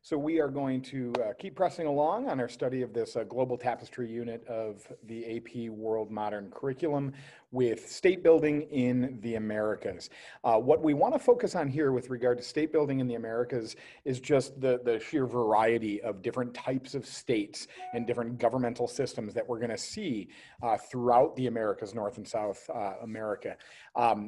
So we are going to keep pressing along on our study of this global tapestry unit of the AP World Modern Curriculum with state building in the Americas. What we want to focus on here with regard to state building in the Americas is just the sheer variety of different types of states and different governmental systems that we're going to see throughout the Americas, North and South America.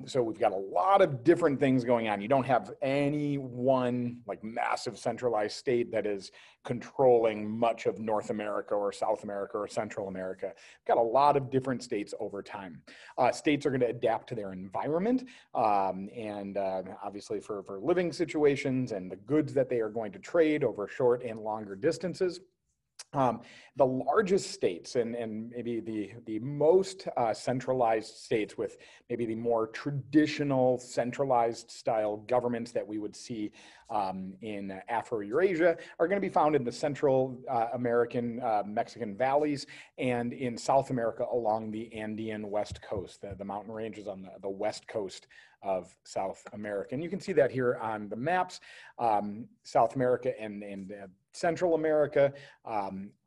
So we've got a lot of different things going on. You don't have any one like massive centralized state that is controlling much of North America or South America or Central America. We've got a lot of different states over time. States are going to adapt to their environment and obviously for living situations and the goods that they are going to trade over short and longer distances. The largest states and maybe the most centralized states with maybe the more traditional centralized style governments that we would see in Afro-Eurasia are going to be found in the Central American Mexican valleys and in South America along the Andean west coast, the mountain ranges on the west coast of South America. And you can see that here on the maps, South America and Central America,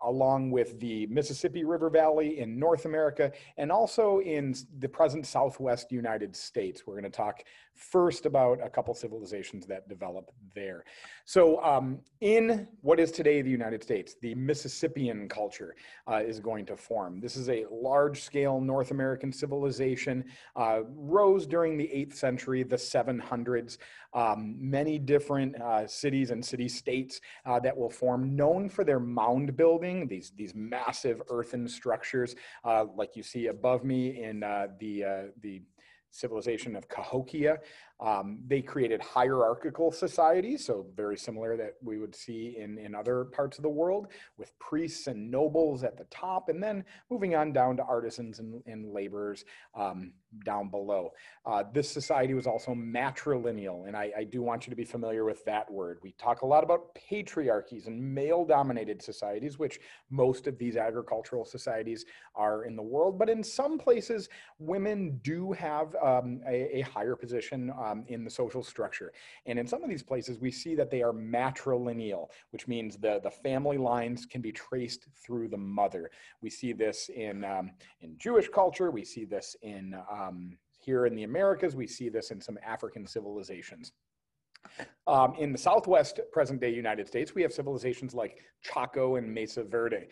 along with the Mississippi River Valley in North America, and also in the present Southwest United States. We're going to talk first about a couple civilizations that develop there. So in what is today the United States, the Mississippian culture is going to form. This is a large-scale North American civilization, rose during the 8th century, the 700s, many different cities and city-states that will form, known for their mound building, these massive earthen structures like you see above me in the civilization of Cahokia. They created hierarchical societies, so very similar that we would see in other parts of the world, with priests and nobles at the top, and then moving on down to artisans and laborers down below. This society was also matrilineal, and I do want you to be familiar with that word. We talk a lot about patriarchies and male-dominated societies, which most of these agricultural societies are in the world, but in some places, women do have a higher position in the social structure. And in some of these places, we see that they are matrilineal, which means the family lines can be traced through the mother. We see this in Jewish culture. We see this in here in the Americas. We see this in some African civilizations. In the Southwest present-day United States, we have civilizations like Chaco and Mesa Verde.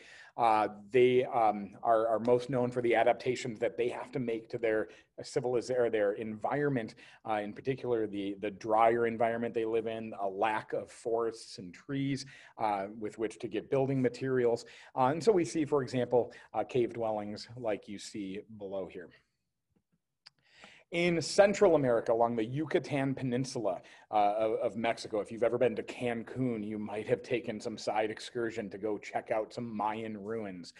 They are most known for the adaptations that they have to make to their their environment, in particular the drier environment they live in, a lack of forests and trees with which to get building materials. And so we see, for example, cave dwellings like you see below here. In Central America, along the Yucatan Peninsula of Mexico, if you've ever been to Cancun, you might have taken some side excursion to go check out some Mayan ruins.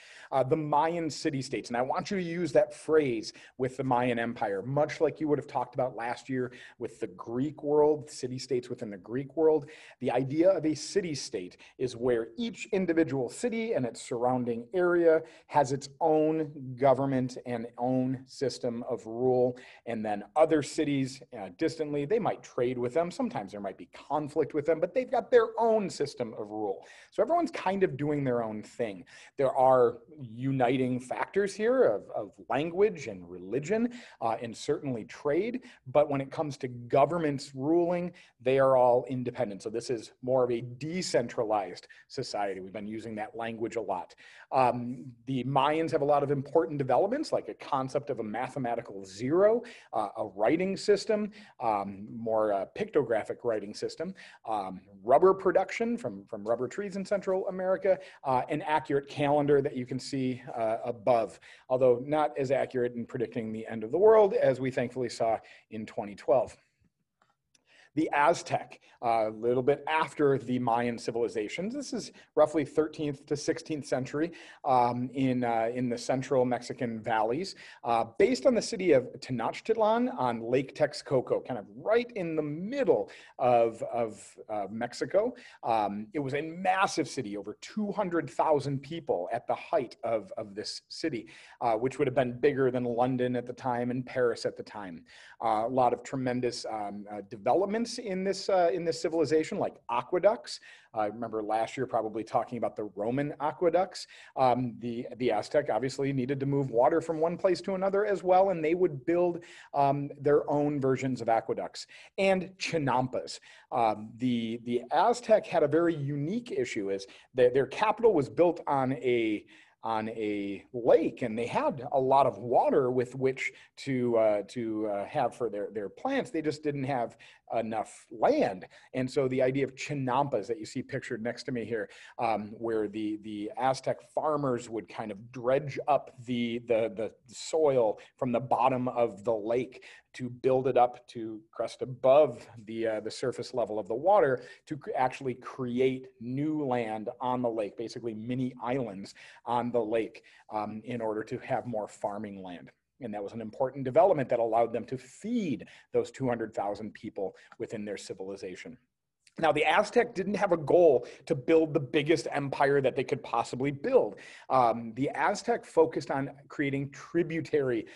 The Mayan city-states, and I want you to use that phrase with the Mayan Empire, much like you would have talked about last year with the Greek world, city-states within the Greek world. The idea of a city-state is where each individual city and its surrounding area has its own government and own system of rule. And then other cities distantly, they might trade with them. Sometimes there might be conflict with them, but they've got their own system of rule. So everyone's kind of doing their own thing. There are uniting factors here of language and religion and certainly trade. But when it comes to governments ruling, they are all independent. So this is more of a decentralized society. We've been using that language a lot. The Mayans have a lot of important developments, like a concept of a mathematical zero, a writing system, more pictographic writing system, rubber production from rubber trees in Central America, an accurate calendar that you can see above, although not as accurate in predicting the end of the world as we thankfully saw in 2012. The Aztec, a little bit after the Mayan civilizations. This is roughly 13th to 16th century in the central Mexican valleys, based on the city of Tenochtitlan on Lake Texcoco, kind of right in the middle of Mexico. It was a massive city, over 200,000 people at the height of this city, which would have been bigger than London at the time and Paris at the time. A lot of tremendous developments elements in this civilization, like aqueducts. I remember last year probably talking about the Roman aqueducts. The Aztec obviously needed to move water from one place to another as well, and they would build their own versions of aqueducts. And chinampas. The Aztec had a very unique issue, is that their capital was built on a lake, and they had a lot of water with which to have for their plants. They just didn't have enough land. And so the idea of chinampas that you see pictured next to me here, where the Aztec farmers would kind of dredge up the soil from the bottom of the lake to build it up to crest above the surface level of the water to actually create new land on the lake, basically mini islands on the lake, in order to have more farming land. And that was an important development that allowed them to feed those 200,000 people within their civilization. Now, the Aztec didn't have a goal to build the biggest empire that they could possibly build. The Aztec focused on creating tributary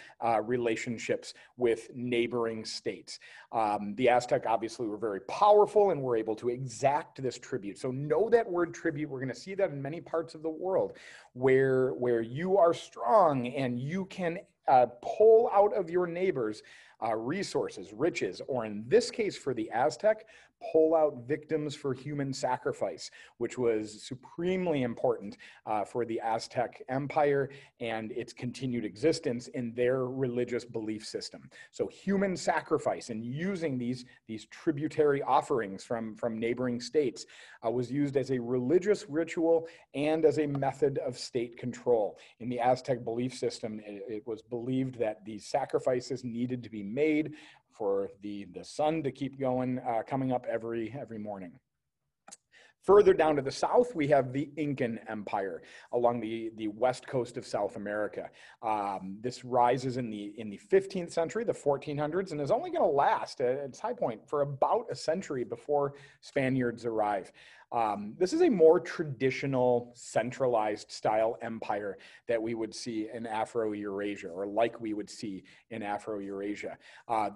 relationships with neighboring states. The Aztec obviously were very powerful and were able to exact this tribute. So know that word tribute. We're going to see that in many parts of the world where you are strong and you can pull out of your neighbors resources, riches, or in this case for the Aztec, pull out victims for human sacrifice, which was supremely important for the Aztec Empire and its continued existence in their religious belief system. So human sacrifice and using these tributary offerings from neighboring states was used as a religious ritual and as a method of state control. In the Aztec belief system, it was believed that these sacrifices needed to be made for the sun to keep going, coming up every morning. Further down to the south, we have the Incan Empire along the west coast of South America. This rises in the 15th century, the 1400s, and is only going to last at its high point for about a century before Spaniards arrive. This is a more traditional, centralized style empire that we would see in Afro-Eurasia, or like we would see in Afro-Eurasia.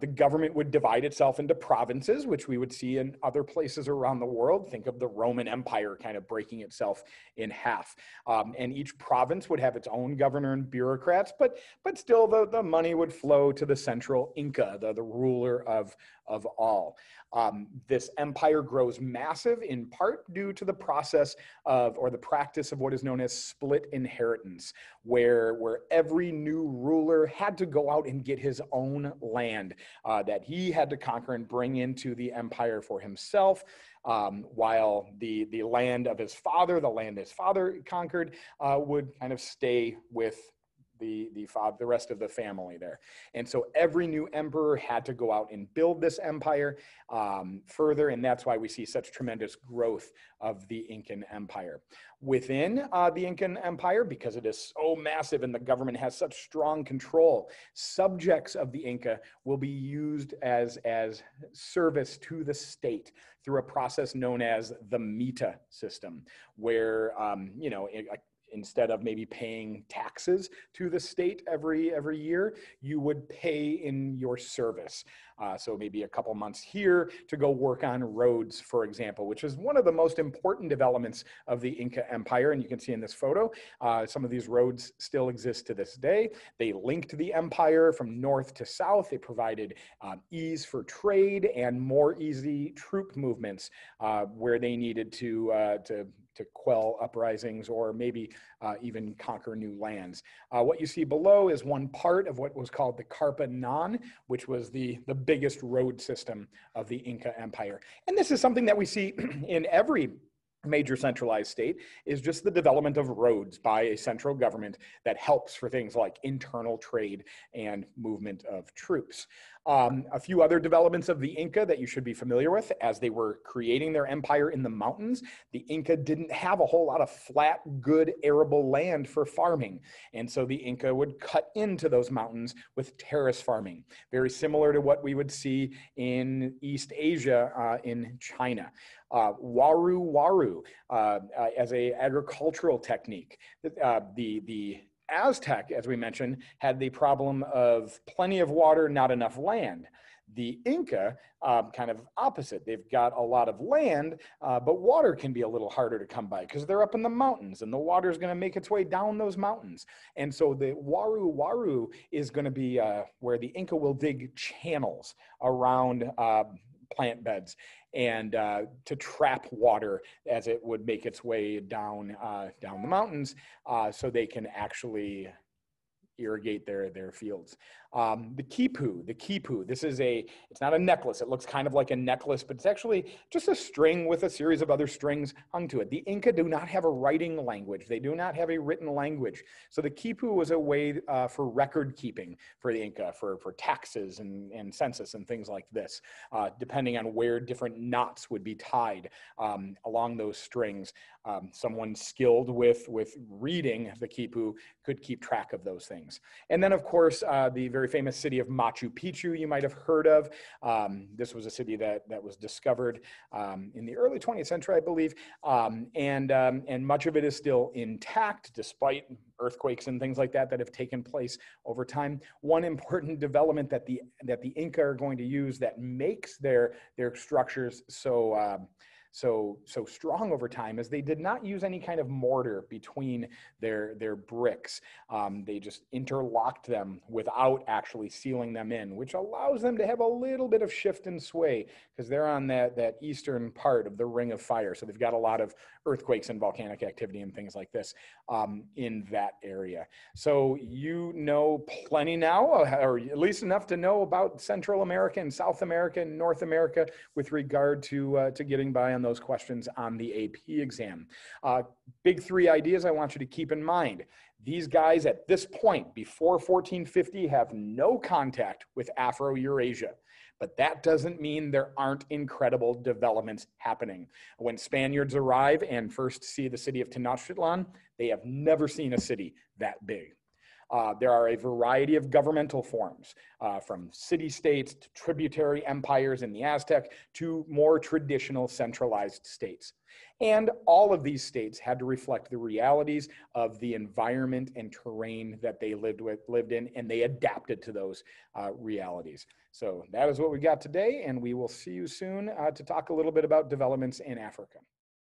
The government would divide itself into provinces, which we would see in other places around the world. Think of the Roman Empire kind of breaking itself in half. And each province would have its own governor and bureaucrats, but still the money would flow to the central Inca, the ruler of all. This empire grows massive in part due to the process of, or the practice of, what is known as split inheritance, where every new ruler had to go out and get his own land that he had to conquer and bring into the empire for himself, while the land of his father, the land his father conquered, would kind of stay with the rest of the family there. And so every new emperor had to go out and build this empire further, and that's why we see such tremendous growth of the Incan Empire. Within the Incan Empire, because it is so massive and the government has such strong control, subjects of the Inca will be used as service to the state through a process known as the mita system, where instead of maybe paying taxes to the state every year, you would pay in your service. So maybe a couple months here to go work on roads, for example, which is one of the most important developments of the Inca Empire. And you can see in this photo, some of these roads still exist to this day. They linked the empire from north to south. They provided ease for trade and more easy troop movements where they needed to quell uprisings or maybe even conquer new lands. What you see below is one part of what was called the Carpa Non, which was the biggest road system of the Inca Empire. And this is something that we see in every major centralized state, is just the development of roads by a central government that helps for things like internal trade and movement of troops. A few other developments of the Inca that you should be familiar with: as they were creating their empire in the mountains, the Inca didn't have a whole lot of flat, good arable land for farming. And so the Inca would cut into those mountains with terrace farming, very similar to what we would see in East Asia in China. Waru as a agricultural technique. The Aztec, as we mentioned, had the problem of plenty of water, not enough land. The Inca, kind of opposite. They've got a lot of land, but water can be a little harder to come by because they're up in the mountains and the water is going to make its way down those mountains. And so the waru is going to be where the Inca will dig channels around plant beds and to trap water as it would make its way down down the mountains, so they can actually irrigate their fields. The quipu, this is it's not a necklace. It looks kind of like a necklace, but it's actually just a string with a series of other strings hung to it. The Inca do not have a writing language. They do not have a written language. So the quipu was a way for record keeping for the Inca, for taxes and census and things like this, depending on where different knots would be tied along those strings. Someone skilled with reading the quipu could keep track of those things. And then, of course, the very famous city of Machu Picchu you might have heard of. This was a city that was discovered in the early 20th century, I believe, and much of it is still intact despite earthquakes and things like that have taken place over time. One important development that the Inca are going to use that makes their structures so strong over time is they did not use any kind of mortar between their bricks. They just interlocked them without actually sealing them in, which allows them to have a little bit of shift and sway because they're on that eastern part of the Ring of Fire. So they've got a lot of earthquakes and volcanic activity and things like this in that area. So you know plenty now, or at least enough to know about Central America and South America and North America with regard to getting by on those questions on the AP exam. Big three ideas I want you to keep in mind. These guys at this point, before 1450, have no contact with Afro-Eurasia. But that doesn't mean there aren't incredible developments happening. When Spaniards arrive and first see the city of Tenochtitlan, they have never seen a city that big. There are a variety of governmental forms, from city-states to tributary empires in the Aztec to more traditional centralized states. And all of these states had to reflect the realities of the environment and terrain that they lived in, and they adapted to those realities. So that is what we got today, and we will see you soon to talk a little bit about developments in Africa.